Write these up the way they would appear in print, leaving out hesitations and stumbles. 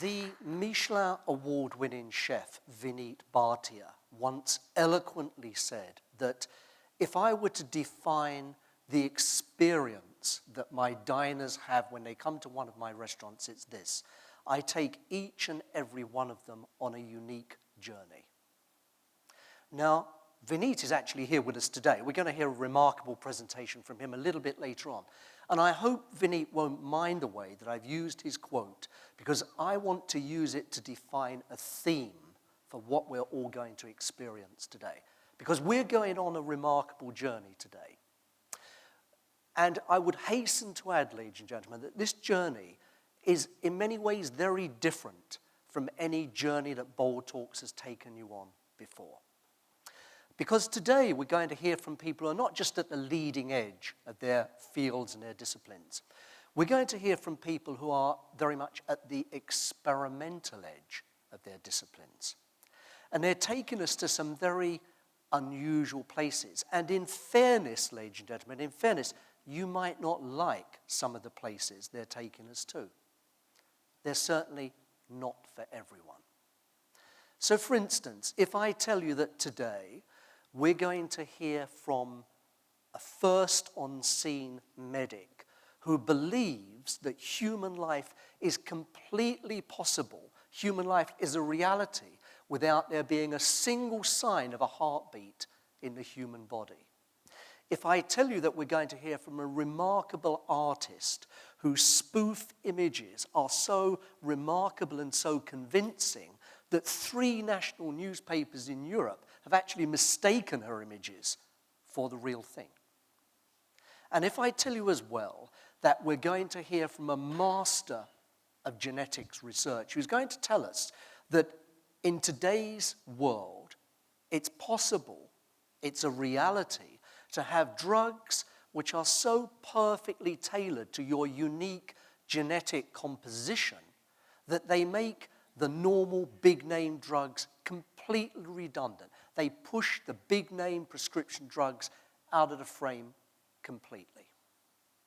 The Michelin award-winning chef Vineet Bhatia once eloquently said that if I were to define the experience that my diners have when they come to one of my restaurants, it's this: I take each and every one of them on a unique journey. Now, Vineet is actually here with us today. We're going to hear a remarkable presentation from him a little bit later on. And I hope Vineet won't mind the way that I've used his quote, because I want to use it to define a theme for what we're all going to experience today. Because we're going on a remarkable journey today. And I would hasten to add, ladies and gentlemen, that this journey is in many ways very different from any journey that BOLDtalks has taken you on before. Because today we're going to hear from people who are not just at the leading edge of their fields and their disciplines. We're going to hear from people who are very much at the experimental edge of their disciplines. And they're taking us to some very unusual places. And in fairness, ladies and gentlemen, in fairness, you might not like some of the places they're taking us to. They're certainly not for everyone. So for instance, if I tell you that today we're going to hear from a first-on-scene medic who believes that human life is completely possible, human life is a reality, without there being a single sign of a heartbeat in the human body. If I tell you that we're going to hear from a remarkable artist whose spoof images are so remarkable and so convincing that 3 national newspapers in Europe have actually mistaken her images for the real thing. And if I tell you as well that we're going to hear from a master of genetics research who's going to tell us that in today's world, it's possible, it's a reality, to have drugs which are so perfectly tailored to your unique genetic composition that they make the normal big-name drugs completely redundant. They push the big-name prescription drugs out of the frame completely.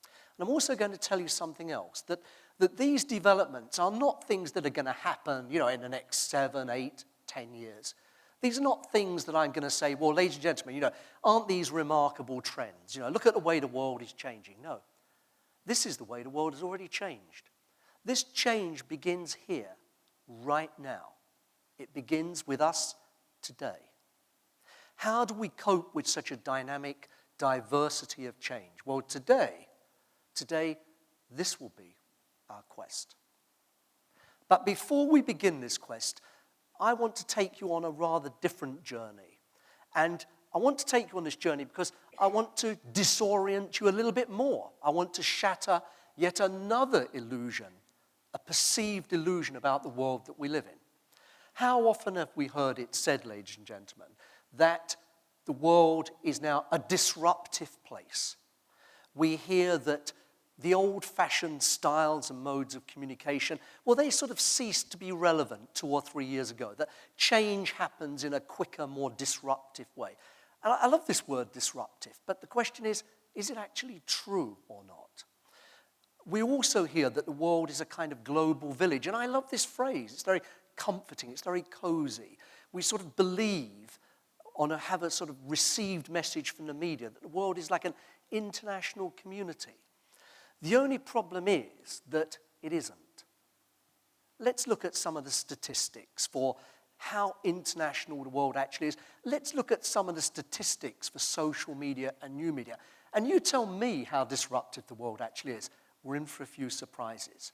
And I'm also going to tell you something else, that these developments are not things that are going to happen, in the next 7, 8, 10 years. These are not things that I'm going to say, well, ladies and gentlemen, aren't these remarkable trends? Look at the way the world is changing. No, this is the way the world has already changed. This change begins here, right now. It begins with us today. How do we cope with such a dynamic diversity of change? Well, today, this will be our quest. But before we begin this quest, I want to take you on a rather different journey. And I want to take you on this journey because I want to disorient you a little bit more. I want to shatter yet another illusion, a perceived illusion about the world that we live in. How often have we heard it said, ladies and gentlemen, that the world is now a disruptive place? We hear that the old-fashioned styles and modes of communication, well, they sort of ceased to be relevant 2 or 3 years ago, that change happens in a quicker, more disruptive way. And I love this word disruptive, but the question is it actually true or not? We also hear that the world is a kind of global village, and I love this phrase. It's very comforting, it's very cozy. We sort of believe, have a sort of received message from the media, that the world is like an international community. The only problem is that it isn't. Let's look at some of the statistics for how international the world actually is. Let's look at some of the statistics for social media and new media. And you tell me how disruptive the world actually is. We're in for a few surprises.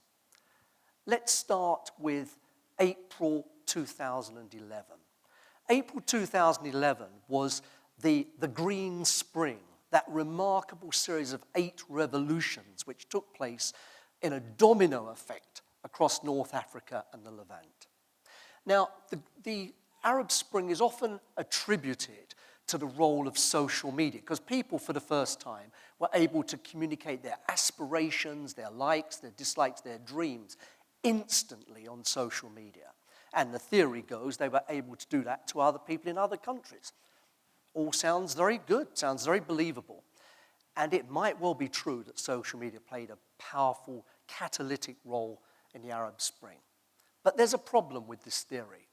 Let's start with April 2011. April 2011 was the Green Spring, that remarkable series of 8 revolutions which took place in a domino effect across North Africa and the Levant. Now, the Arab Spring is often attributed to the role of social media because people, for the first time, were able to communicate their aspirations, their likes, their dislikes, their dreams instantly on social media. And the theory goes they were able to do that to other people in other countries. All sounds very good, sounds very believable. And it might well be true that social media played a powerful catalytic role in the Arab Spring. But there's a problem with this theory,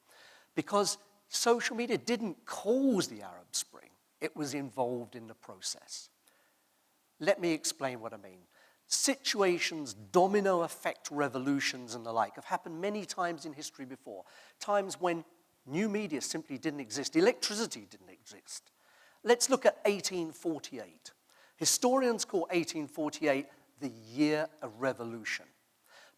because social media didn't cause the Arab Spring. It was involved in the process. Let me explain what I mean. Situations, domino effect revolutions and the like have happened many times in history before. Times when new media simply didn't exist. Electricity didn't exist. Let's look at 1848. Historians call 1848 the year of revolution.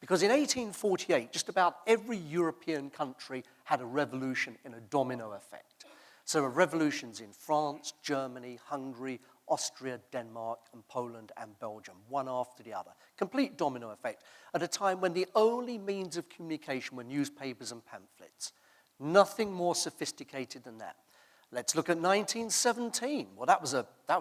Because in 1848, just about every European country had a revolution in a domino effect. So there were revolutions in France, Germany, Hungary, Austria, Denmark, and Poland, and Belgium, one after the other. Complete domino effect, at a time when the only means of communication were newspapers and pamphlets. Nothing more sophisticated than that. Let's look at 1917. Well, that was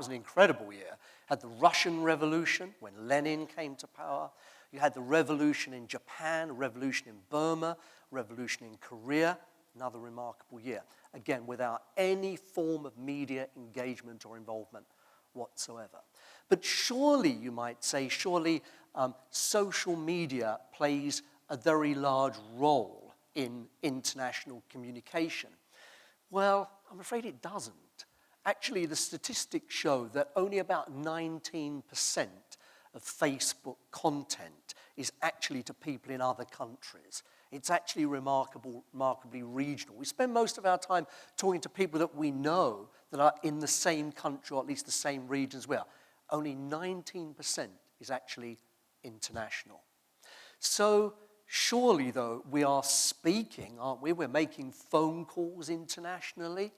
an incredible year. Had the Russian Revolution, when Lenin came to power. You had the revolution in Japan, a revolution in Burma, revolution in Korea. Another remarkable year. Again, without any form of media engagement or involvement whatsoever. But surely, you might say, social media plays a very large role in international communication. Well, I'm afraid it doesn't. Actually, the statistics show that only about 19% of Facebook content is actually to people in other countries. It's actually remarkably regional. We spend most of our time talking to people that we know that are in the same country, or at least the same region as we are. Only 19% is actually international. So surely, though, we are speaking, aren't we? We're making phone calls internationally.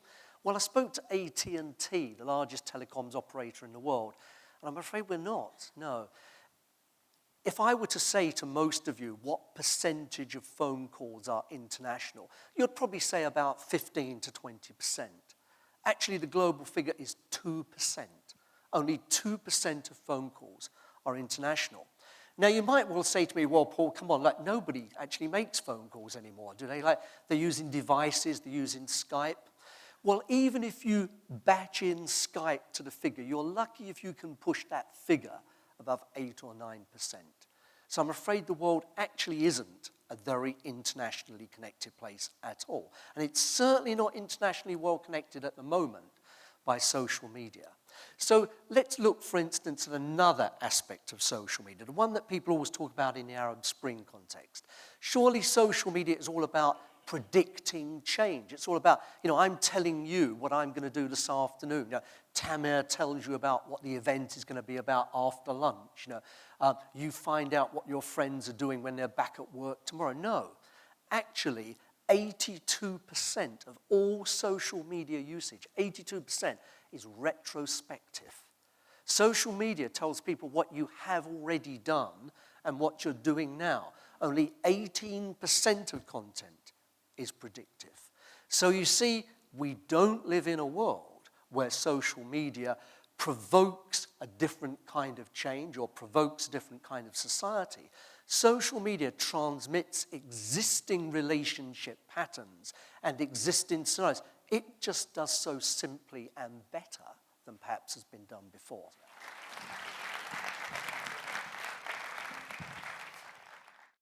Well, I spoke to AT&T, the largest telecoms operator in the world, and I'm afraid we're not, no. If I were to say to most of you what percentage of phone calls are international, you'd probably say about 15 to 20%. Actually, the global figure is 2%. Only 2% of phone calls are international. Now, you might well say to me, well, Paul, come on, like nobody actually makes phone calls anymore, do they? Like they're using devices, they're using Skype. Well, even if you batch in Skype to the figure, you're lucky if you can push that figure above 8 or 9%. So I'm afraid the world actually isn't a very internationally connected place at all. And it's certainly not internationally well connected at the moment by social media. So let's look, for instance, at another aspect of social media, the one that people always talk about in the Arab Spring context. Surely social media is all about predicting change. It's all about, I'm telling you what I'm going to do this afternoon. Tamir tells you about what the event is going to be about after lunch. You find out what your friends are doing when they're back at work tomorrow. No, actually, 82% of all social media usage, 82%, is retrospective. Social media tells people what you have already done and what you're doing now. Only 18% of content is predictive. So you see, we don't live in a world where social media provokes a different kind of change or provokes a different kind of society. Social media transmits existing relationship patterns and existing scenarios. It just does so simply and better than perhaps has been done before.